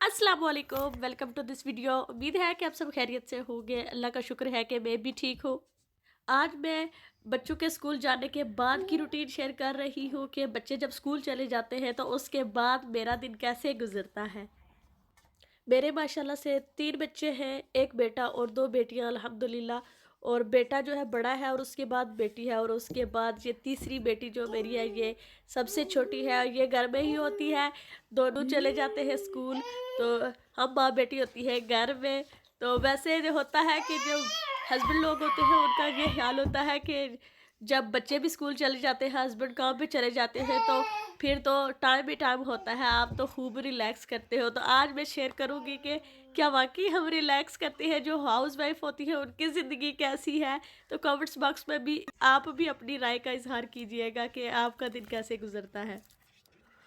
अस्सलाम वालेकुम, welcome to this video. उम्मीद है कि आप सब खैरियत से होंगे। अल्लाह का शुक्र है कि मैं भी ठीक हूँ। आज मैं बच्चों के स्कूल जाने के बाद की रूटीन शेयर कर रही हूँ कि बच्चे जब स्कूल चले जाते हैं तो उसके बाद मेरा दिन कैसे गुजरता है। मेरे माशाल्लाह से 3 बच्चे हैं, 1 बेटा और 2 बेटियां अल्हम्दुलिल्लाह। और बेटा जो है बड़ा है और उसके बाद बेटी है और उसके बाद ये तीसरी बेटी जो मेरी है ये सबसे छोटी है। ये घर में ही होती है, दोनों चले जाते हैं स्कूल, तो हम माँ बेटी होती है घर में। तो वैसे जो होता है कि जो हस्बैंड लोग होते हैं उनका ये ख्याल होता है कि जब बच्चे भी स्कूल चले जाते हैं, हस्बैंड काम पे चले जाते हैं, तो फिर तो टाइम ही टाइम होता है, आप तो खूब रिलैक्स करते हो। तो आज मैं शेयर करूँगी कि क्या वाकई हम रिलैक्स करते हैं, जो हाउस वाइफ होती है उनकी ज़िंदगी कैसी है। तो कमेंट्स बॉक्स में भी आप भी अपनी राय का इजहार कीजिएगा कि आपका दिन कैसे गुजरता है।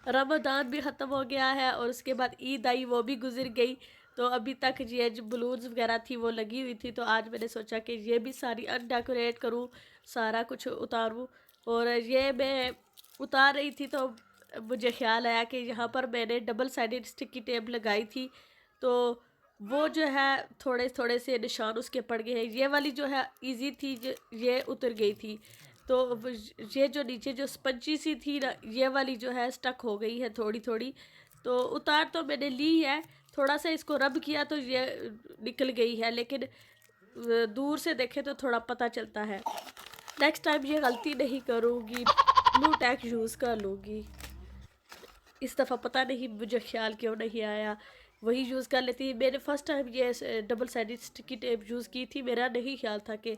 रमज़ान भी ख़त्म हो गया है और उसके बाद ईद आई, वो भी गुजर गई। तो अभी तक ये जो बलून्स वगैरह थी वो लगी हुई थी, तो आज मैंने सोचा कि ये भी सारी अनडेकोरेट करूँ, सारा कुछ उतारूँ। और ये मैं उतार रही थी तो मुझे ख्याल आया कि यहाँ पर मैंने डबल साइडेड स्टिकी टेप लगाई थी, तो वो जो है थोड़े थोड़े से निशान उसके पड़ गए हैं। ये वाली जो है इजी थी, ये उतर गई थी। तो ये जो नीचे जो स्पंजी सी थी ना, ये वाली जो है स्टक हो गई है थोड़ी थोड़ी। तो उतार तो मैंने ली है, थोड़ा सा इसको रब किया तो ये निकल गई है, लेकिन दूर से देखे तो थोड़ा पता चलता है। नेक्स्ट टाइम ये गलती नहीं करूँगी, ब्लू टैक यूज़ कर लूँगी। इस दफ़ा पता नहीं मुझे ख्याल क्यों नहीं आया, वही यूज़ कर लेती। मैंने फ़र्स्ट टाइम ये double sided sticky tape use की थी, मेरा नहीं ख्याल था कि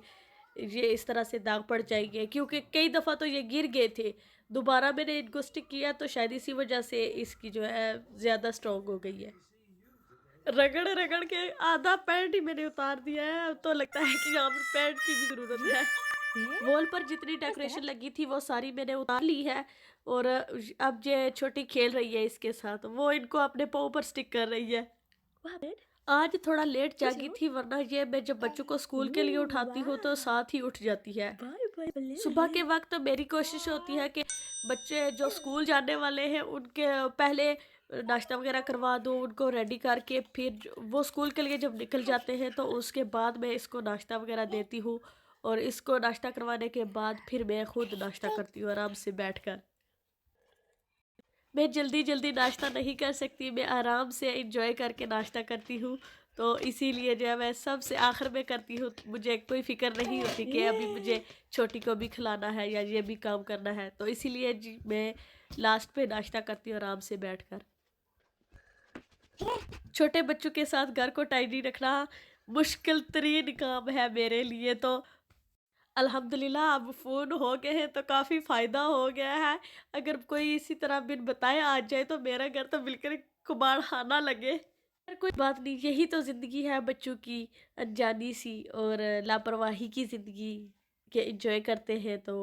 ये इस तरह से दाग पड़ जाएंगे, क्योंकि कई दफ़ा तो ये गिर गए थे। दोबारा मैंने इनको स्टिक किया तो शायद इसी वजह से इसकी जो है ज़्यादा स्ट्रॉन्ग हो गई है। रगड़ रगड़ के आधा पैंट ही मैंने उतार दिया है, अब तो लगता है कि यहाँ पर पैंट की भी ज़रूरत है। वॉल पर जितनी डेकोरेशन लगी थी वो सारी मैंने उतार ली है। और अब ये छोटी खेल रही है इसके साथ, वो इनको अपने पाँव पर स्टिक कर रही है। आज थोड़ा लेट जागी थी, वरना ये मैं जब बच्चों को स्कूल के लिए उठाती हूँ तो साथ ही उठ जाती है। सुबह के वक्त तो मेरी कोशिश होती है कि बच्चे जो स्कूल जाने वाले हैं उनके पहले नाश्ता वगैरह करवा दूँ, उनको रेडी करके फिर वो स्कूल के लिए जब निकल जाते हैं तो उसके बाद मैं इसको नाश्ता वगैरह देती हूँ। और इसको नाश्ता करवाने के बाद फिर मैं खुद नाश्ता करती हूँ आराम से बैठकर। मैं जल्दी जल्दी नाश्ता नहीं कर सकती, मैं आराम से इंजॉय करके नाश्ता करती हूँ। तो इसीलिए जो है मैं सबसे आखिर में करती हूँ, मुझे कोई फ़िक्र नहीं होती कि अभी मुझे छोटी को भी खिलाना है या ये भी काम करना है, तो इसीलिए जी मैं लास्ट पे नाश्ता करती हूँ आराम से बैठकर। छोटे बच्चों के साथ घर को टाइडी रखना मुश्किल तरीन काम है मेरे लिए। तो अल्हम्दुलिल्लाह अब फ़ोन हो गए हैं तो काफ़ी फ़ायदा हो गया है। अगर कोई इसी तरह बिन बताए आ जाए तो मेरा घर तो बिल्कुल कुबाड़ खाना लगे। पर कोई बात नहीं, यही तो ज़िंदगी है बच्चों की, अनजानी सी और लापरवाही की ज़िंदगी के एंजॉय करते हैं। तो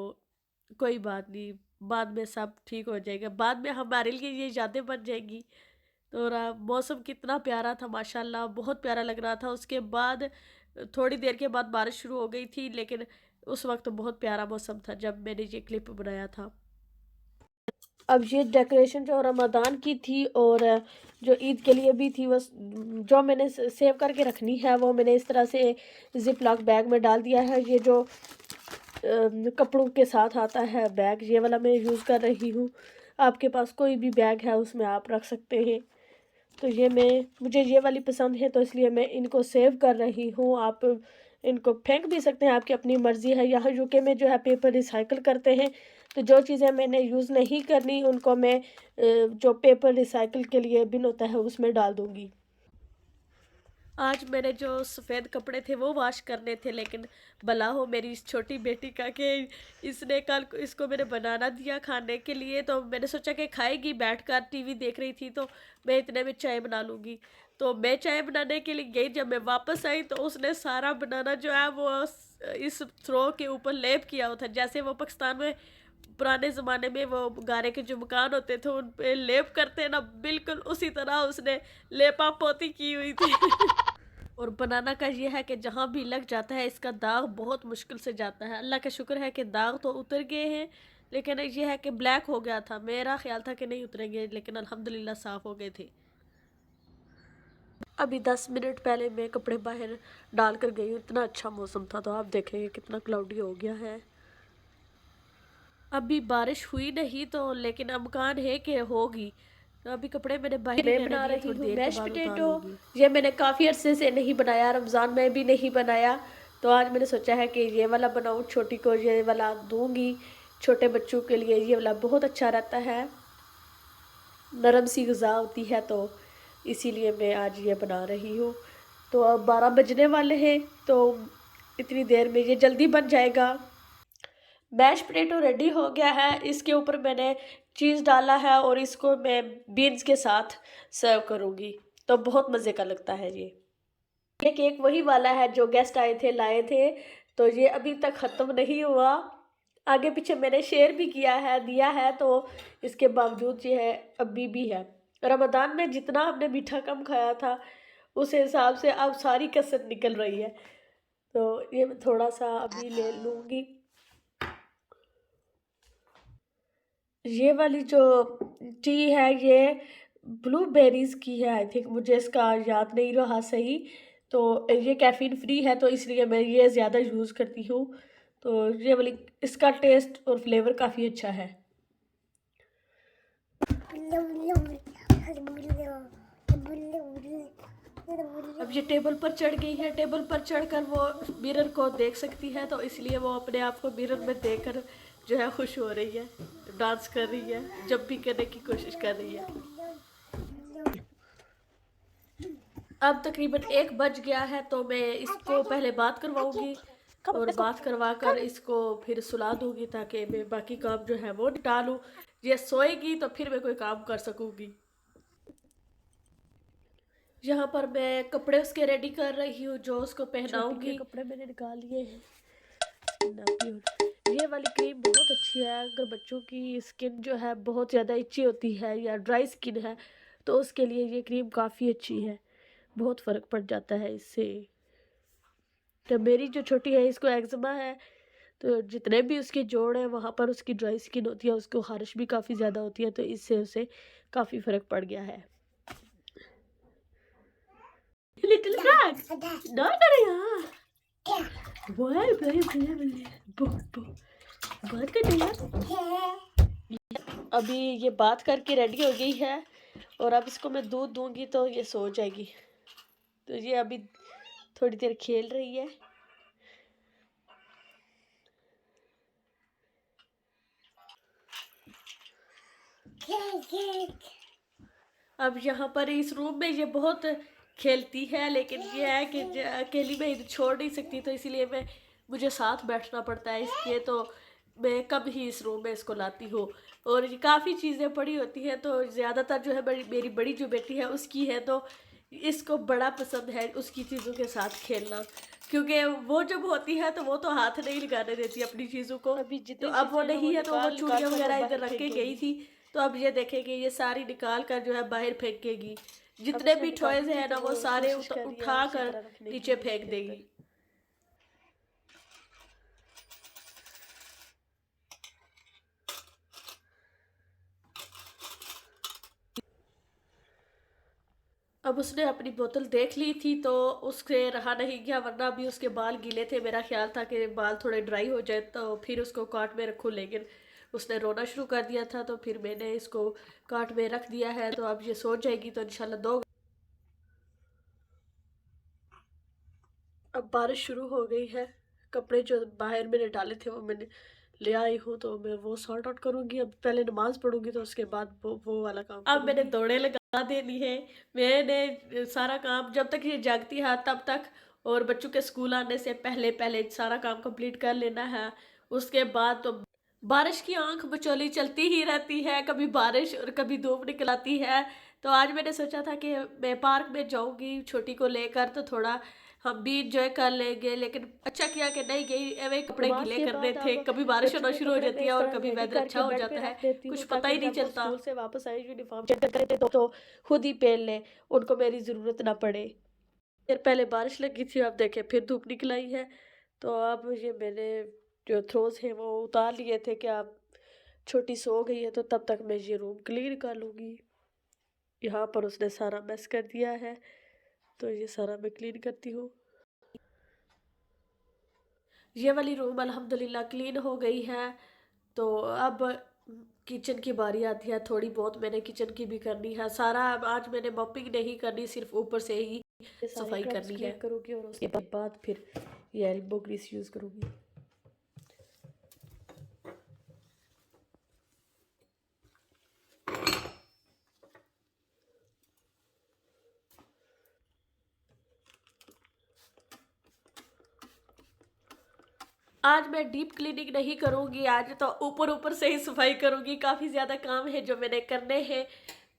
कोई बात नहीं, बाद में सब ठीक हो जाएगा, बाद में हमारे लिए ये यादें बन जाएंगी। तो मौसम कितना प्यारा था माशाल्लाह, बहुत प्यारा लग रहा था। उसके बाद थोड़ी देर के बाद बारिश शुरू हो गई थी, लेकिन उस वक्त बहुत प्यारा मौसम था जब मैंने ये क्लिप बनाया था। अब ये डेकोरेशन जो रमज़ान की थी और जो ईद के लिए भी थी, वो जो मैंने सेव करके रखनी है वो मैंने इस तरह से जिप लॉक बैग में डाल दिया है। ये जो कपड़ों के साथ आता है बैग, ये वाला मैं यूज़ कर रही हूँ। आपके पास कोई भी बैग है उसमें आप रख सकते हैं। तो ये मुझे ये वाली पसंद है तो इसलिए मैं इनको सेव कर रही हूँ। आप इनको फेंक भी सकते हैं, आपकी अपनी मर्ज़ी है। यहाँ यूके में जो है पेपर रिसाइकिल करते हैं, तो जो चीज़ें मैंने यूज़ नहीं करनी उनको मैं जो पेपर रिसाइकिल के लिए बिन होता है उसमें डाल दूँगी। आज मैंने जो सफ़ेद कपड़े थे वो वॉश करने थे, लेकिन भला हो मेरी इस छोटी बेटी का कि इसने कल इसको मैंने बनाना दिया खाने के लिए, तो मैंने सोचा कि खाएगी, बैठकर टीवी देख रही थी तो मैं इतने में चाय बना लूँगी। तो मैं चाय बनाने के लिए गई, जब मैं वापस आई तो उसने सारा बनाना जो है वो इस थ्रो के ऊपर लेप किया हुआ था, जैसे वो पाकिस्तान में पुराने ज़माने में वो गारे के जो मकान होते थे उन पे लेप करते हैं ना, बिल्कुल उसी तरह उसने लेपा पोती की हुई थी। और बनाना का ये है कि जहाँ भी लग जाता है इसका दाग बहुत मुश्किल से जाता है। अल्लाह का शुक्र है कि दाग तो उतर गए हैं, लेकिन ये है कि ब्लैक हो गया था, मेरा ख्याल था कि नहीं उतरेंगे, लेकिन अल्हम्दुलिल्लाह साफ़ हो गए थे। अभी 10 मिनट पहले मैं कपड़े बाहर डाल कर गई हूँ, इतना अच्छा मौसम था। तो आप देखेंगे कितना क्लाउडी हो गया है। अभी बारिश हुई नहीं तो लेकिन अमकान है कि होगी। तो अभी कपड़े मैंने बाहर ही बना रही हूँ मैश पोटैटो। ये मैंने काफ़ी अरसे से नहीं बनाया, रमज़ान में भी नहीं बनाया। तो आज मैंने सोचा है कि ये वाला बनाऊँ, छोटी को ये वाला दूंगी। छोटे बच्चों के लिए ये वाला बहुत अच्छा रहता है, नरम सी ग़िज़ा होती है, तो इसीलिए मैं आज ये बना रही हूँ। तो अब 12 बजने वाले हैं, तो इतनी देर में ये जल्दी बन जाएगा। मैश पोटैटो रेडी हो गया है। इसके ऊपर मैंने चीज़ डाला है और इसको मैं बीन्स के साथ सर्व करूँगी, तो बहुत मज़े का लगता है ये केक वही वाला है जो गेस्ट आए थे लाए थे। तो ये अभी तक ख़त्म नहीं हुआ, आगे पीछे मैंने शेयर भी किया है, दिया है, तो इसके बावजूद ये है अभी भी है। रमज़ान में जितना हमने मीठा कम खाया था उस हिसाब से अब सारी कसर निकल रही है। तो ये मैं थोड़ा सा अभी ले लूँगी। ये वाली जो टी है ये ब्लूबेरीज़ की है, आई थिंक, मुझे इसका याद नहीं रहा सही। तो ये कैफ़ीन फ्री है तो इसलिए मैं ये ज़्यादा यूज़ करती हूँ। तो ये वाली, इसका टेस्ट और फ्लेवर काफ़ी अच्छा है। अब ये टेबल पर चढ़ गई है, टेबल पर चढ़कर वो मिरर को देख सकती है, तो इसलिए वो अपने आप को मिरर में देखकर जो है खुश हो रही है, डांस कर रही है, जब भी करने की कोशिश कर रही है। अब तकरीबन 1 बज गया है, तो मैं इसको पहले बात करवाऊंगी और बात करवा कर इसको फिर सुला दूंगी ताकि मैं बाकी काम जो है वो निपटा लूँ। ये सोएगी तो फिर मैं कोई काम कर सकूँगी। यहाँ पर मैं कपड़े उसके रेडी कर रही हूँ जो उसको पहनाऊंगी। कपड़े मैंने निकाल लिए हैं। ये वाली क्रीम बहुत अच्छी है, अगर बच्चों की स्किन जो है बहुत ज़्यादा इची होती है या ड्राई स्किन है तो उसके लिए ये क्रीम काफ़ी अच्छी है, बहुत फ़र्क पड़ जाता है इससे। तो मेरी जो छोटी है इसको एक्जिमा है, तो जितने भी उसके जोड़ हैं वहाँ पर उसकी ड्राई स्किन होती है, उसको खारिश भी काफ़ी ज़्यादा होती है, तो इससे उसे काफ़ी फ़र्क पड़ गया है। लिटिल फ्रॉग ना करे यार, बोल बोल बोल बोल बात कर यार। अभी ये बात करके रेडी हो गई है और अब इसको मैं दूध दूंगी तो ये सो जाएगी। तो ये अभी थोड़ी देर खेल रही है। अब यहाँ पर इस रूम में ये बहुत खेलती है, लेकिन ये है कि अकेली मैं इधर छोड़ नहीं सकती, तो इसीलिए मुझे साथ बैठना पड़ता है इसके। तो मैं कब ही इस रूम में इसको लाती हूँ और ये काफ़ी चीज़ें पड़ी होती हैं, तो ज़्यादातर जो है मेरी बड़ी जो बेटी है उसकी है, तो इसको बड़ा पसंद है उसकी चीज़ों के साथ खेलना, क्योंकि वो जब होती है तो वो तो हाथ नहीं लगाने देती अपनी चीज़ों को। अभी तो अब वो नहीं है तो वो चूड़ियाँ वगैरह इधर रख के गई थी, तो अब ये देखेगी ये सारी निकाल कर जो है बाहर फेंकेगी। जितने भी टॉयज है ना वो सारे उठा कर नीचे फेंक देगी। अब उसने अपनी बोतल देख ली थी तो उससे रहा नहीं गया, वरना भी उसके बाल गीले थे। मेरा ख्याल था कि बाल थोड़े ड्राई हो जाए तो फिर उसको काट में रखूँ, लेकिन उसने रोना शुरू कर दिया था, तो फिर मैंने इसको काट में रख दिया है। तो अब ये सो जाएगी तो इंशाल्लाह 2। अब बारिश शुरू हो गई है, कपड़े जो बाहर मैंने डाले थे वो मैंने ले आई हूँ, तो मैं वो सॉर्ट आउट करूँगी। अब पहले नमाज पढ़ूंगी तो उसके बाद वो वाला काम अब मैंने दौड़े लगा देनी है। मैंने सारा काम जब तक ये जागती है तब तक, और बच्चों के स्कूल आने से पहले पहले सारा काम कंप्लीट कर लेना है। उसके बाद तो बारिश की आंख बचौली चलती ही रहती है, कभी बारिश और कभी धूप निकल आती है। तो आज मैंने सोचा था कि मैं पार्क में जाऊंगी छोटी को लेकर, तो थोड़ा हम भी इंजॉय कर लेंगे, लेकिन अच्छा किया कि नहीं गई। एवं कपड़े गीले करने थे, कभी बारिश होना शुरू हो जाती है और कभी वेदर अच्छा हो जाता है, कुछ पता ही नहीं चलता। स्कूल से वापस आए यूनिफॉर्म चेक करते तो खुद ही पहन ले, उनको मेरी ज़रूरत ना पड़े। फिर पहले बारिश लगी थी, अब देखे फिर धूप निकल आई है। तो अब ये मैंने जो थ्रोज है वो उतार लिए थे कि अब छोटी सो गई है, तो तब तक मैं ये रूम क्लीन कर लूँगी। यहाँ पर उसने सारा मैस कर दिया है, तो ये सारा मैं क्लीन करती हूँ। ये वाली रूम अल्हम्दुलिल्लाह क्लीन हो गई है। तो अब किचन की बारी आती है। थोड़ी बहुत मैंने किचन की भी करनी है। सारा अब आज मैंने मॉपिंग नहीं करनी, सिर्फ ऊपर से ही सफाई करनी है करूँगी और उसके बाद फिर ये एल्बो ग्रीस यूज़ करूँगी। आज मैं डीप क्लीनिंग नहीं करूँगी, आज तो ऊपर ऊपर से ही सफाई करूँगी। काफ़ी ज़्यादा काम है जो मैंने करने हैं,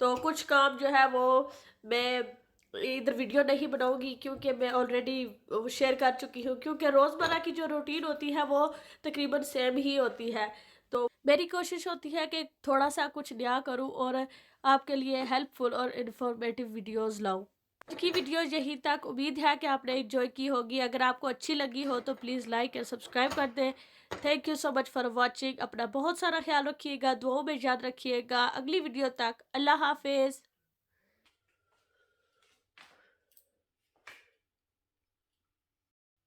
तो कुछ काम जो है वो मैं इधर वीडियो नहीं बनाऊँगी क्योंकि मैं ऑलरेडी शेयर कर चुकी हूँ, क्योंकि रोज़मर्रा की जो रूटीन होती है वो तकरीबन सेम ही होती है। तो मेरी कोशिश होती है कि थोड़ा सा कुछ नया करूँ और आपके लिए हेल्पफुल और इन्फॉर्मेटिव वीडियोज़ लाऊँ। आज की वीडियो यहीं तक। उम्मीद है कि आपने एंजॉय की होगी। अगर आपको अच्छी लगी हो तो प्लीज़ लाइक और सब्सक्राइब कर दें। Thank you so much for watching. अपना बहुत सारा ख्याल रखिएगा, दुआओं में याद रखिएगा। अगली वीडियो तक अल्लाह हाफिज़।